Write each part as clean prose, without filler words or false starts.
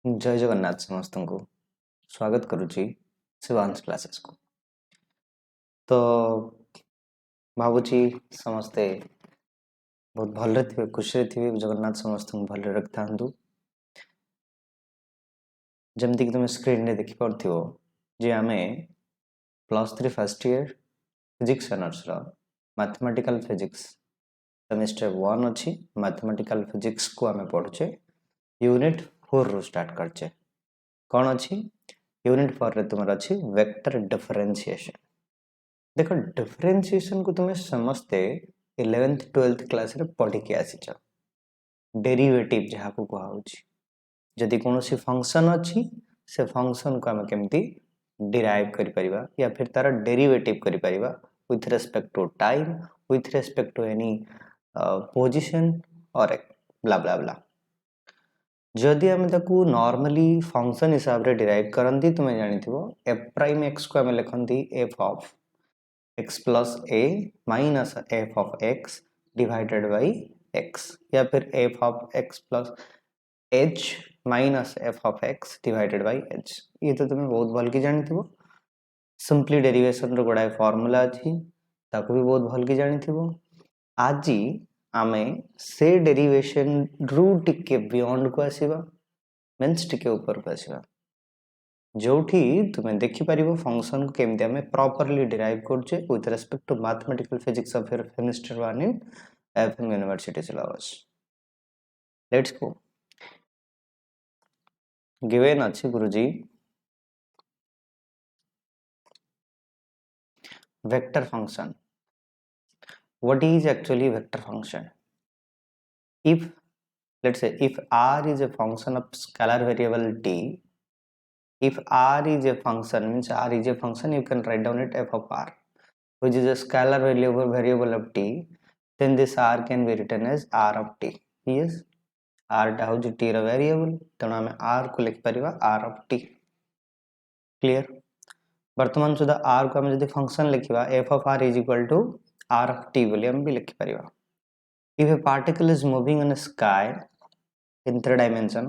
जय जगन्नाथ समस्त को स्वागत करुच्ची शिवांश क्लासेस को। तो भावुची समस्ते बहुत भल थे, खुशी थे। जगन्नाथ समस्त को भल रखि था। जमती कि तुम स्क्रीन रे देखि पारथियो जे आमे +3 फर्स्ट ईयर फिजिक्स ऑनर्स रो मैथमेटिकल फिजिक्स सेमेस्टर 1 अछि। मैथमेटिकल फिजिक्स को आमे पढुचे यूनिट 4 रो स्टार्ट करचे। कौन अच्छी यूनिट 4 रे तुमर अच्छी वेक्टर डिफरेंशिएशन। देखो डिफरेंशिएशन को तुम्हें समझते 11th 12th क्लास रे पढ़ी के आसीच। डेरिवेटिव जहाँ को कहा होची जदि कौन सी फंक्शन अच्छी से फंक्शन को आम केमती डिराइव करि परिबा या फिर तार डेरिवेटिव करि परिबा with respect to time, with respect to any position और ब्ला ब्ला ब्ला। जदि आम ताकू नॉर्मली फंक्शन हिसाब रे डिराइव करंती तुम जानिथिबो f प्राइम x को आम लिखंती f of x plus a minus f of x divided by x या फिर f of x plus h minus f of x divided by h। ये तो तुम्हें बहुत भल की जानिथिबो। सिंपली डेरिवेशन रो गोडाय फार्मूला अछि ताकू भी बहुत भल की जानिथिबो। आजी आमे से डेरिवेशन रू टिके बियॉन्ड को आसीबा मींस टिके ऊपर को आसीबा जोठी तुम्हें देखि परिबो फंक्शन को केमते हमें प्रॉपर्ली डिराइव करछे with respect to mathematical physics of semester 1 in FM university syllabus. Let's go. Given अछि गुरुजी vector function. What is actually vector function? If let's say if r is a function of scalar variable t, if r is a function means r is a function, you can write down it f of r which is a scalar variable of t, then this r can be written as r of t. Yes, r टा हो t रा variable तेणु आम r को लिख परिबा r of t। Clear? वर्तमान सुधा r को आम जदि function लिखिबा f of r is equal to r of t बोली हम भी लिखि परिबा। If a particle is moving in a sky in 3 dimension,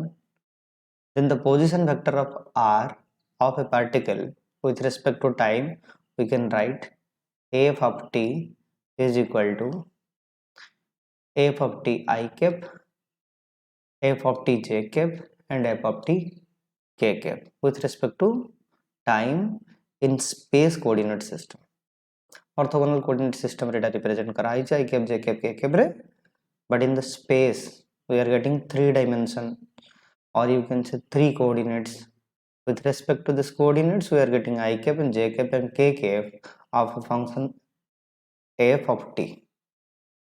then the position vector of r of a particle with respect to time we can write f of t is equal to f of t I cap, f of t j cap and f of t k cap with respect to time in space coordinate system. Orthogonal coordinate system रे represent करा I cap j cap k cap रे, but in the space we are getting 3 dimension or you can say 3 coordinates. With respect to this coordinates we are getting I cap and j cap and k cap of a function f of t.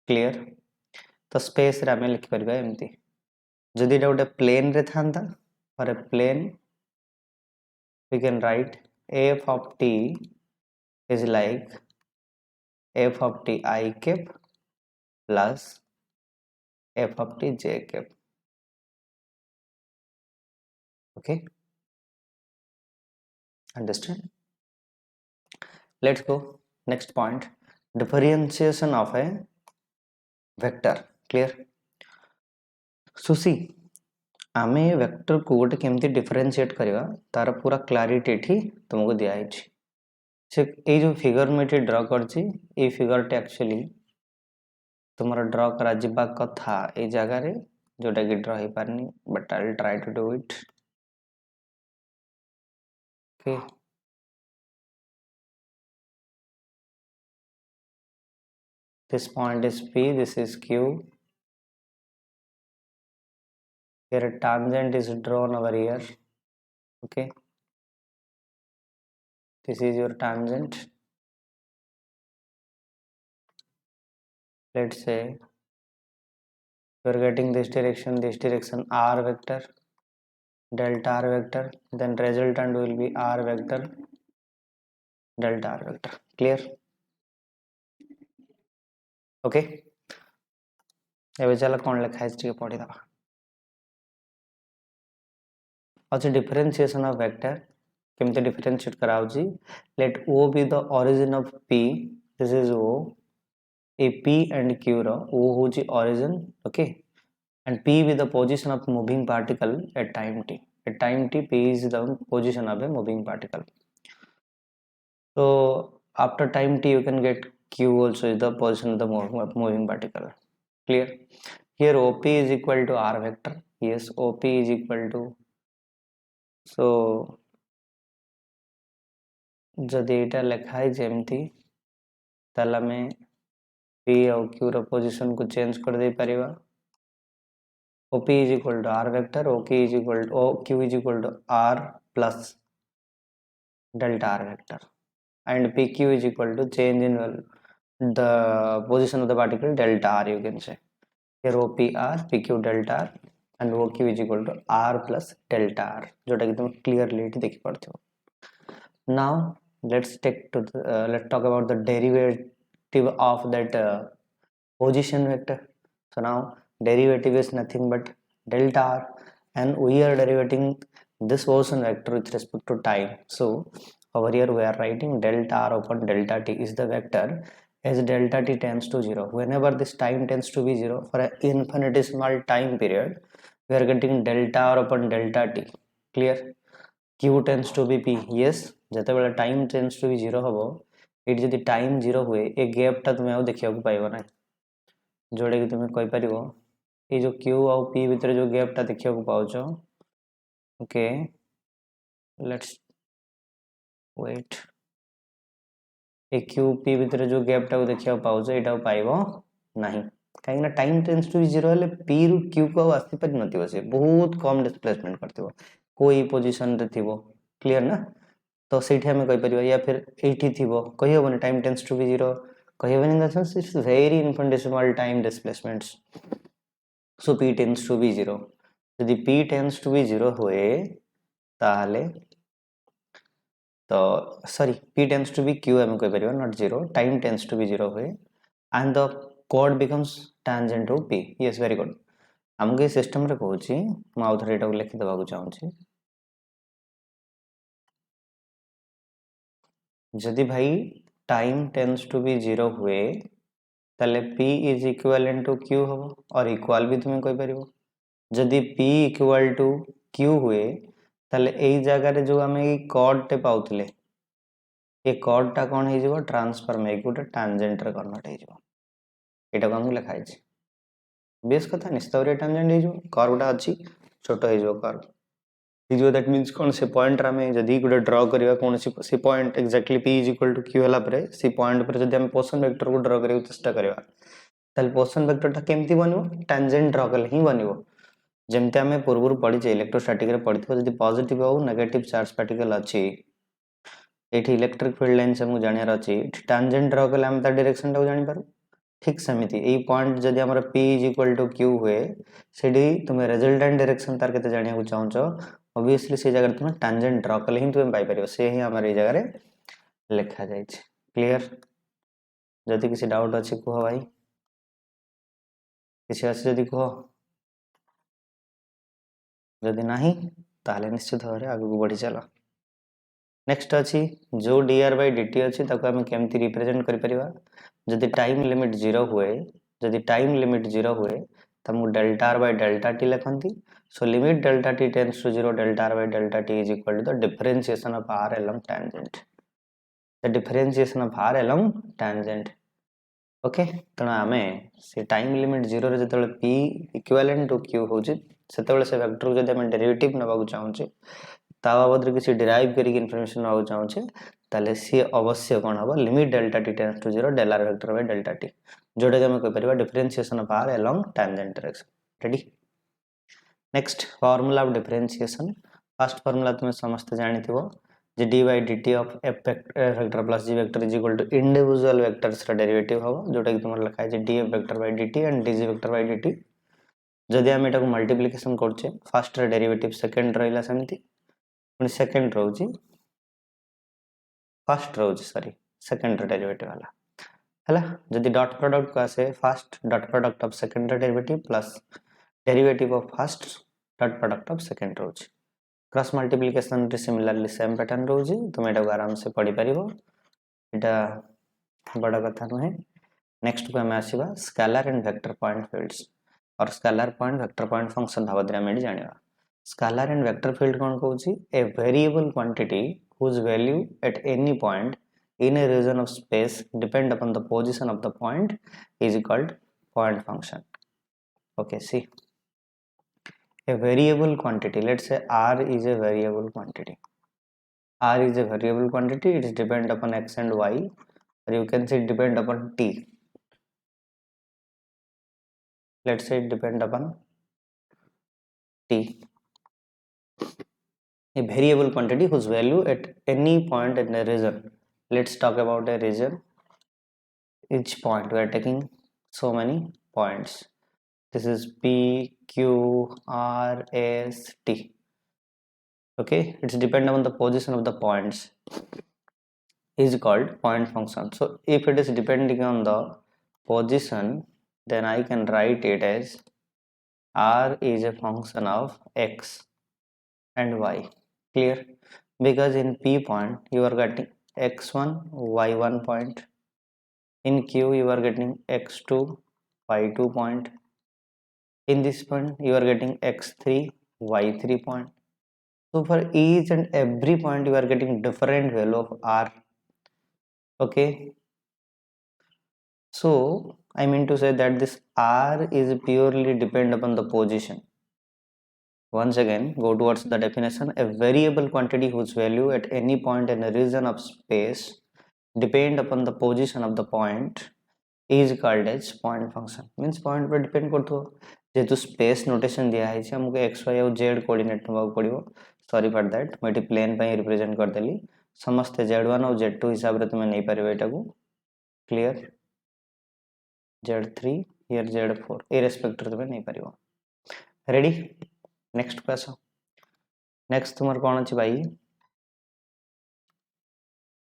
Clear? तो space रे आमे लिखि परिबा एमती जदि एटा गोटे plane रे थांता for a plane we can write f of t is like f of t I cap plus f of t j cap. Okay, understand? Let's go next point, differentiation of a vector. Clear? सुसी आमे vector को गोटे केमती differentiate करवा तार पूरा clarity एठी तुमको दिया है। से ए जो फिगर में एठी ड्रा करछि ए फिगर टे एक्चुअली तुम्हारा ड्रा करा जिबा कथा ए जगह रे जोटा कि ड्रा ही पारनी, but I will try to do it. Okay, this point is P, this is Q. Here a tangent is drawn over here. Okay, this is your tangent. Let's say you are getting this direction r vector, delta r vector, then resultant will be r vector, delta r vector. Clear? Okay, एबे चला कौन लिखा है इसके पढ़ी दबा। अच्छा, differentiation of vector केमते डिफरेंशिएट कराउची। Let O be the origin of P, this is O, ए P एंड Q रो O होची origin, okay, and P be the position of moving particle at time t, at time t p is the position of a moving particle. So after time t you can get q also is the position of the moving particle. Clear? Here op is equal to r vector. Yes, op is equal to, so जदि एटा लिखाई जेमती ताला में p और q रो position को change कर दे परिबा. op is equal to r vector, ok is equal to q is equal to r plus delta r vector, and pq is equal to change in the position of the particle delta r, you can say. Here op r, pq delta r, and oq is equal to r plus delta r, जोटा कि तुम clearly देखि पारथियो. Now let's let's talk about the derivative of that position vector. So now derivative is nothing but delta r, and we are derivating this position vector with respect to time. So over here we are writing delta r upon delta t is the vector as delta t tends to 0. Whenever this time tends to be 0 for an infinitesimal time period, we are getting delta r upon delta t. Clear? q tends to be p. Yes, जते बेला time tends to be 0 हबो, eight जदि time 0 हुए a gap टा तुमे आउ देखिया को पाइबो ना, जोड़े कि तुमे कहि परिबो ए जो q और p भितर जो गैप टा देखिया को पाउछो. Okay, let's wait. ए q p भितर जो गैप टा को देखिया को पाउछो एटा को पाइबो नाही, काहे ना टाइम टेंड्स टू 0 हेले p रु q को आस्ति पर नथिबो, से बहुत कम डिस्प्लेसमेंट करथिबो, कोई पोजीशन रे थिबो. क्लियर ना? तो सेठी हमें कहि परिबा, या फिर एठी थिबो कहि होबनी टाइम टेंड्स टू बी 0, कहि होबनी in the sense it's very infinitesimal time displacements. So p tends to be 0. यदि p टेंड्स टू बी 0 हुए ताहले, तो sorry p tends to be q हमें कहि परिबा not 0, time tends to be 0 हुए and the chord becomes tangent to p. Yes, very good. हमके system रे कहूची म आउ थरे एटा लिखि देबा को चाहूची. जदि भाई टाइम टेंड्स टू बी 0 हुए ताले p is equivalent to q हबो, और इक्वल भी तुमे कहि परिबो. जदि p इक्वल टू q हुए ताले एई जगह रे जो हमें ई कॉर्ड टे पाउतले, ए कॉर्ड टा कोन हे जिवो ट्रांसफॉर्म हे गुटे टैंजेंट रे कन्वर्ट हे जिवो. एटा को हम लिखाइ छी बेस कथा निस्तवरे टैंजेंट हे जिवो, कर्व टा अछि छोटो हे जिवो कर्व हे जिवो. दैट मींस कोन से पॉइंट रा में जदि गुटे ड्रा करिवा कोन से point exactly p is equal to q हला परे से पॉइंट पर जदि हम पोजीशन वेक्टर को ड्रा करियो चेष्टा करिवा ताले पोजीशन वेक्टर टा केमती बनिवो, टैंजेंट ड्रा कले ही बनिवो. जेमते हमें पूर्व पढ़ी इलेक्ट्रोस्टैटिक रे पढ़िथो, जदि पॉजिटिव और नेगेटिव चार्ज पार्टिकल अछि एठी इलेक्ट्रिक फील्ड लाइन से हम जानियार अछि, टैंजेंट ड्रा कले हम ता डायरेक्शन टा जानि पारु. ठीक समिति ए पॉइंट जदि हमर p is equal to q हुए सेडी तुमे रिजल्टेंट डायरेक्शन तार केते जानिया को चाहछो, ऑब्वियसली से जगह तुमे टैंजेंट ड्रा कले ही तुमे पाई परियो, से ही हमर ए जगह रे लिखा जाय छै. क्लियर? जदि किसी डाउट अछि को भाई, किसी अछि जदि को, जदि नाही ताले निश्चित भाबरे आगु को बढ़ी चला. नेक्स्ट अछि जो dr by dt अछि ताको हम केमति रिप्रेजेंट करि परिबा. जदि टाइम लिमिट 0 हुए, जदि टाइम लिमिट 0 हुए त हम delta r by delta t लिखंती. So limit delta t tends to 0 delta r by delta t is equal to the differentiation of r along tangent. The differentiation of r along tangent. Okay, तण आमे से time limit 0 रे जतले p equivalent to q होची सेतबेले से vector को जदि हम derivative नबा को चाहूचे ता बाबद किसी डिराइव करी इनफॉरमेशन नबा को चाहूचे ताले सी अवश्य कोन हबो limit delta t tends to 0 del r vector by delta t, जोडे हम कहि परिबा differentiation of r along tangent direction. Ready? Next formula of differentiation. First formula तुम समस्त जानिथिबो जे d by dt of f vector plus g vector is equal to individual vectors रा derivative हबो, जोटा कि तुमर लिखा है df vector by dt and dg vector by dt. जदि हम एटा को मल्टीप्लिकेशन करछे फर्स्ट रा डेरिवेटिव सेकंड रहला समिति, पुनी सेकंड रहउची फर्स्ट रहउची सॉरी सेकंड रा डेरिवेटिव वाला हला. जदि डॉट प्रोडक्ट को आसे first dot product of second रा derivative plus derivative of first dot product of second रहउची. क्रॉस मल्टीप्लिकेशन रे सिमिलरली सेम पैटर्न रहउची, तुम एटा को आराम से पढ़ी परिबो, एटा बड़ा कथा नहे. नेक्स्ट को हम आसीबा scalar and vector point fields और scalar point vector point function भाबद्रे हम जानिबा. Scalar and vector field कौन कहूची? A variable quantity whose value at any point in a region of space depend upon the position of the point is called point function. Okay, see, a variable quantity, let's say R is a variable quantity. R is a variable quantity, it is depend upon x and y, or you can say depend upon t. Let's say it depend upon t. A variable quantity whose value at any point in a region. Let's talk about a region. Each point we are taking so many points. This is P, Q, R, S, T. Okay, it's depend on the position of the points is called point function. So if it is depending on the position, then I can write it as R is a function of x and y. Clear? Because in P point you are getting x1 y1 point, in Q you are getting x2 y2 point, in this point you are getting x3 y3 point. So for each and every point you are getting different value of R. Okay, so I mean to say that this R is purely depend upon the position. Once again, go towards the definition. A variable quantity whose value at any point in a region of space depend upon the position of the point is called as point function. Means point पर depend करतो जेतु space notation दिया है हमको x y और z coordinate नबाक पड़ियो. Sorry for that, मैं इटी plane पे represent कर देली. समस्ते z1 और z2 हिसाब रे तुम्हें नहीं परिवे इटा को. Clear? z3 here z4 A respector तुम्हें नहीं परियो. Ready? Next question. Next तुम्हारे कौन अच्छी भाई?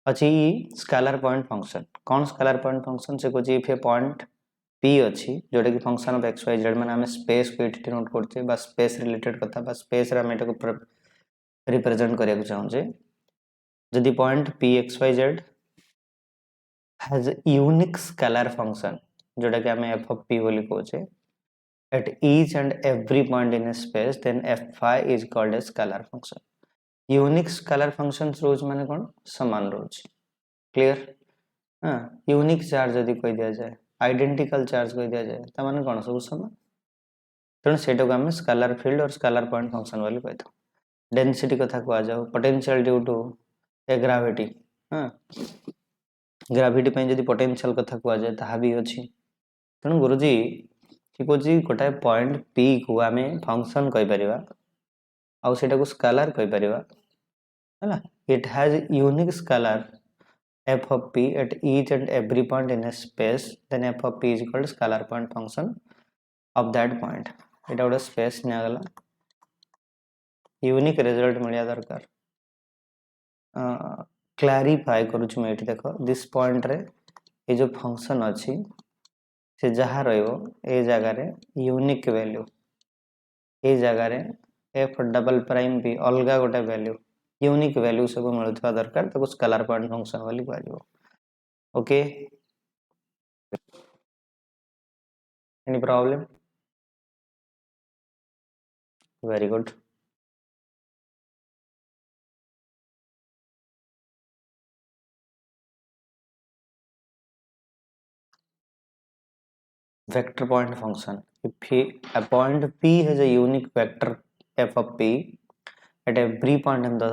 अच्छी स्केलर पॉइंट फंक्शन. कौन स्केलर पॉइंट फंक्शन से कुछ इफ ए पॉइंट p अच्छी जोटा कि function of x y z माने हमें स्पेस को एटी नोट करते बा स्पेस रिलेटेड कथा बा स्पेस रे हम एटा को रिप्रेजेंट करिया को चाहू जे यदि point p x y z has unique scalar function जोटा कि हमें f of p बोली कहूचे at each and every point in a space, then fy is called a scalar function. Unique scalar functions रोज माने कौन समान रोज. क्लियर? हाँ, यूनिक चार्ज यदि कोई दिया जाए आइडेंटिकल चार्ज कोई दिया जाए तो माने कौन सब समान तेणु सेटा को आम स्केलर फील्ड और स्केलर पॉइंट फंक्शन बोली कही था. डेंसिटी कथा कह जाओ potential due to a gravity. हाँ, ग्रेविटी पे यदि पोटेंशियल कथा कह जाए ताहा भी अछि. तेणु गुरुजी ठीक अछि गोटाए पॉइंट p को आम फंक्शन कहि परिबा आउ सेटा को स्केलर कहि परिबा हैला. It has unique scalar f of p at each and every point in a space, then f of p is called scalar point function of that point. एटा गोटे space निया गला यूनिक रिजल्ट मिलिया दरकार. Clarify करूछु मैं एठी देखो this point रे ए जो फंक्शन अछि से जहा रहइबो ए जगह रे यूनिक वैल्यू ए जगह रे f डबल प्राइम p अलगा गोटे वैल्यू यूनिक वैल्यू सब मिलुथबा दरकार ताको स्केलर पॉइंट फंक्शन बोली कहलियो. Okay, any problem? Very good. Vector point function. If a point p has a unique vector f of p at every point in the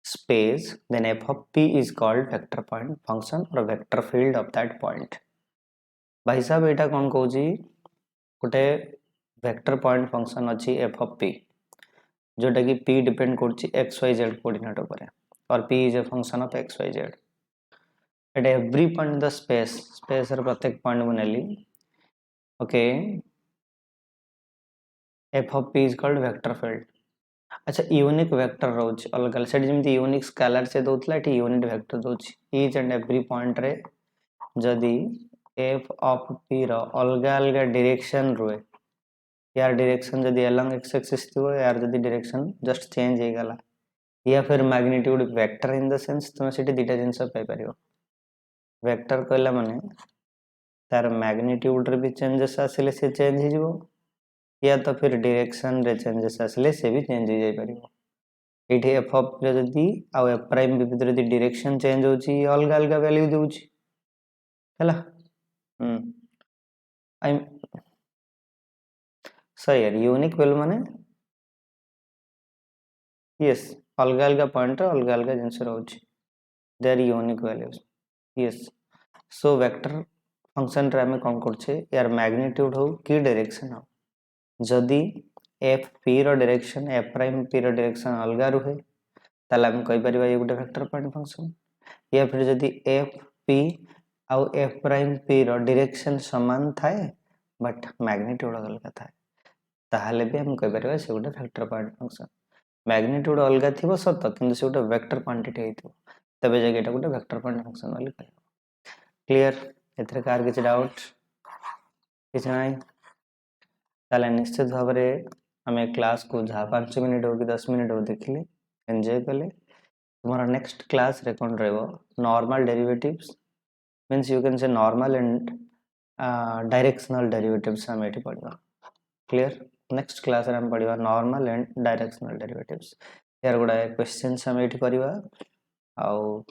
space, then f of p is called vector point function or vector field of that point. भाई साहब एटा कौन कहू जी गोटे vector point function अच्छी f of p जोटा कि p depend करछि x y z coordinate ऊपर और p is a function of x y z at every point in the space र प्रत्येक पॉइंट बनेली. Okay, f of p is called vector field. अच्छा, unique vector रोच अलग set जेमती यूनिक स्केलर से दोतला एटी यूनिट वेक्टर दोच ईच एंड एवरी पॉइंट रे जदी f of p रो अलगा अलगा डायरेक्शन रोए यार डायरेक्शन जदी अलोंग x एक्सिस थियो यार जदी डायरेक्शन जस्ट चेंज हे गला या फिर magnitude vector in the sense तुम सेटी दुटा जिंस पाई परियो. वेक्टर कहला माने तार मैग्नीट्यूड रे भी चेंजेस आसिले से चेंज हे जिवो या तो फिर डायरेक्शन रे चेंजेस आसले से भी चेंज हो जाई परिबो एठी एफ ऑफ रे जदी आ एफ प्राइम भी भीतर जदी डायरेक्शन चेंज होची अलग अलग वैल्यू देउची हला आई सही यार यूनिक वैल्यू माने यस अलग अलग पॉइंट अलग अलग जिंस रहउची they are unique values yes so vector function रे हमें कोन करछे यार मैग्नीट्यूड हो की डायरेक्शन हो जदी एफ पी रो डायरेक्शन एफ प्राइम पी रो डायरेक्शन अलग रुहे ताले हम कहि परिबा ये गुटे वेक्टर पॉइंट फंक्शन या फिर जदी एफ पी आउ एफ प्राइम पी रो डायरेक्शन समान थाए बट मैग्नीट्यूड अलग थाए ताहले भी हम कहि परिबा से गुटे वेक्टर पॉइंट फंक्शन मैग्नीट्यूड अलग थिबो सत किंतु से गुटे वेक्टर क्वांटिटी हेतिबो तबे जगे एटा गुटे वेक्टर पॉइंट फंक्शन वाली कहबो क्लियर एथरे कार किछ डाउट किछ नाही ताले निश्चित भाव रे हमें क्लास को जहाँ 5 मिनट हो कि 10 मिनट हो देखिले एंजॉय कले तुम्हारा नेक्स्ट क्लास रे कोन रहबो normal derivatives means you can say normal and directional derivatives हम एठी पढ़िबा क्लियर नेक्स्ट क्लास रे हम पढ़िबा नॉर्मल एंड डायरेक्शनल डेरिवेटिव्स यार गुडा क्वेश्चंस हम एठी करबा आउ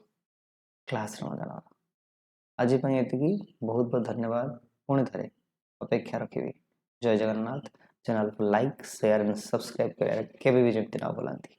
क्लास रे मजा आज पई एतिकी बहुत बहुत धन्यवाद पुणी थरे अपेक्षा रखिबी जय जगन्नाथ चैनल को लाइक शेयर एंड सब्सक्राइब करे केबे भी जेमति ना बोलंती